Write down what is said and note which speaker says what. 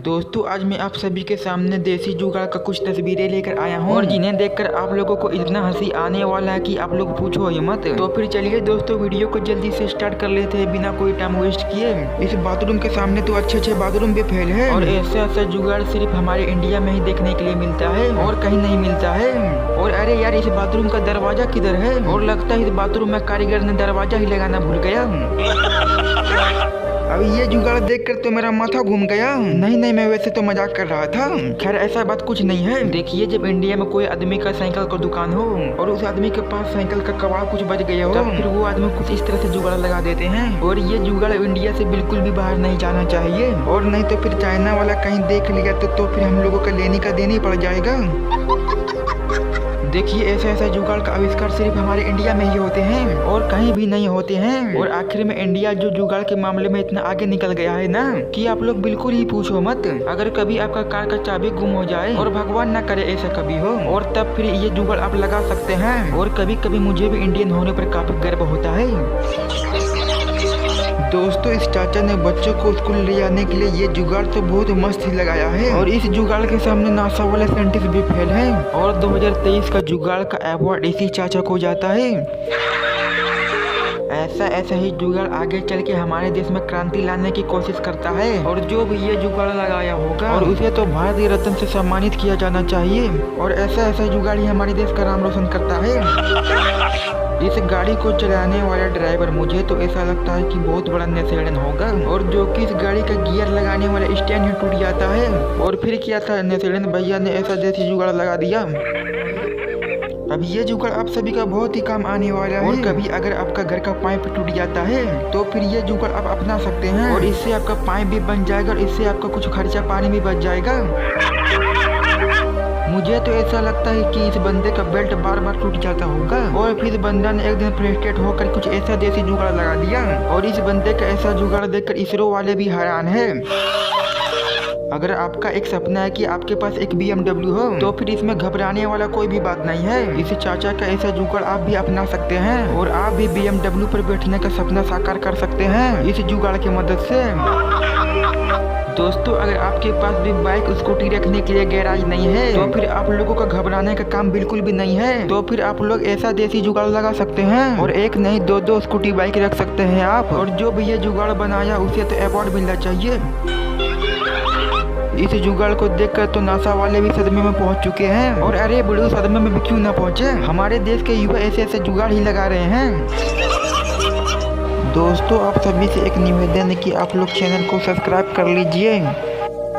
Speaker 1: दोस्तों आज मैं आप सभी के सामने देसी जुगाड़ का कुछ तस्वीरें लेकर आया हूँ और जिन्हें देखकर आप लोगों को इतना हंसी आने वाला है कि आप लोग पूछो ही मत। तो फिर चलिए दोस्तों वीडियो को जल्दी से स्टार्ट कर लेते हैं बिना कोई टाइम वेस्ट किए। इस बाथरूम के सामने तो अच्छे बाथरूम भी फेल है और ऐसा जुगाड़ सिर्फ हमारे इंडिया में ही देखने के लिए मिलता है और कहीं नहीं मिलता है। और अरे यार इस बाथरूम का दरवाजा किधर है? और लगता है इस बाथरूम में कारीगर ने दरवाजा ही लगाना भूल गया। अब ये जुगाड़ देखकर तो मेरा माथा घूम गया। नहीं मैं वैसे तो मजाक कर रहा था। खैर ऐसा बात कुछ नहीं है। देखिए जब इंडिया में कोई आदमी का साइकिल का दुकान हो और उस आदमी के पास साइकिल का कबाड़ कुछ बच गया हो तो फिर वो आदमी कुछ इस तरह से जुगाड़ लगा देते हैं। और ये जुगाड़ इंडिया से बिल्कुल भी बाहर नहीं जाना चाहिए और नहीं तो फिर चाइना वाला कहीं देख लिया तो फिर हम लोगों का लेने का देना ही पड़ जाएगा। देखिए ऐसा जुगाड़ का आविष्कार सिर्फ हमारे इंडिया में ही होते हैं और कहीं भी नहीं होते हैं। और आखिर में इंडिया जो जुगाड़ के मामले में इतना आगे निकल गया है ना कि आप लोग बिल्कुल ही पूछो मत। अगर कभी आपका कार का चाबी गुम हो जाए और भगवान ना करे ऐसा कभी हो और तब फिर ये जुगाड़ आप लगा सकते हैं। और कभी कभी मुझे भी इंडियन होने पर काफी गर्व होता है। दोस्तों इस चाचा ने बच्चों को स्कूल ले जाने के लिए ये जुगाड़ तो बहुत मस्त ही लगाया है और इस जुगाड़ के सामने नासा वाले साइंटिस्ट भी फेल हैं। और 2023 का जुगाड़ का अवार्ड इसी चाचा को जाता है। ऐसा ही जुगाड़ आगे चल के हमारे देश में क्रांति लाने की कोशिश करता है और जो भी ये जुगाड़ लगाया होगा और उसे तो भारत रत्न से सम्मानित किया जाना चाहिए। और ऐसा जुगाड़ ही हमारे देश का नाम रोशन करता है। इस गाड़ी को चलाने वाला ड्राइवर मुझे तो ऐसा लगता है कि बहुत बड़ा नेसेड़न होगा और जो कि इस गाड़ी का गियर लगाने वाला स्टैंड ही टूट जाता है। और फिर क्या था, नेसेड़न भैया ने ऐसा देसी जुगाड़ लगा दिया। अब ये जुगाड़ आप सभी का बहुत ही काम आने वाला है। और कभी अगर आपका घर का पाइप टूट जाता है तो फिर ये जुगाड़ आप अपना सकते हैं और इससे आपका पाइप भी बन जाएगा और इससे आपका कुछ खर्चा पानी भी बच जाएगा। मुझे तो ऐसा लगता है कि इस बंदे का बेल्ट बार टूट जाता होगा और फिर बंदा ने एक दिन फ्रस्ट्रेट होकर कुछ ऐसा देसी जुगाड़ लगा दिया। और इस बंदे का ऐसा जुगाड़ देखकर इसरो वाले भी हैरान है। अगर आपका एक सपना है कि आपके पास एक BMW हो तो फिर इसमें घबराने वाला कोई भी बात नहीं है। इस चाचा का ऐसा जुगाड़ आप भी अपना सकते हैं और आप भी BMW पर बैठने का सपना साकार कर सकते हैं इस जुगाड़ की मदद से। दोस्तों अगर आपके पास भी बाइक स्कूटी रखने के लिए गैराज नहीं है तो फिर आप लोगों का घबराने का काम बिल्कुल भी नहीं है। तो फिर आप लोग ऐसा देसी जुगाड़ लगा सकते हैं और एक नहीं दो स्कूटी बाइक रख सकते हैं आप। और जो भी ये जुगाड़ बनाया उसे तो अवार्ड मिलना चाहिए। इस जुगाड़ को देखकर तो नासा वाले भी सदमे में पहुंच चुके हैं। और अरे बड़े सदमे में भी क्यों ना पहुंचे, हमारे देश के युवा ऐसे जुगाड़ ही लगा रहे हैं। दोस्तों आप सभी से एक निवेदन है कि आप लोग चैनल को सब्सक्राइब कर लीजिए।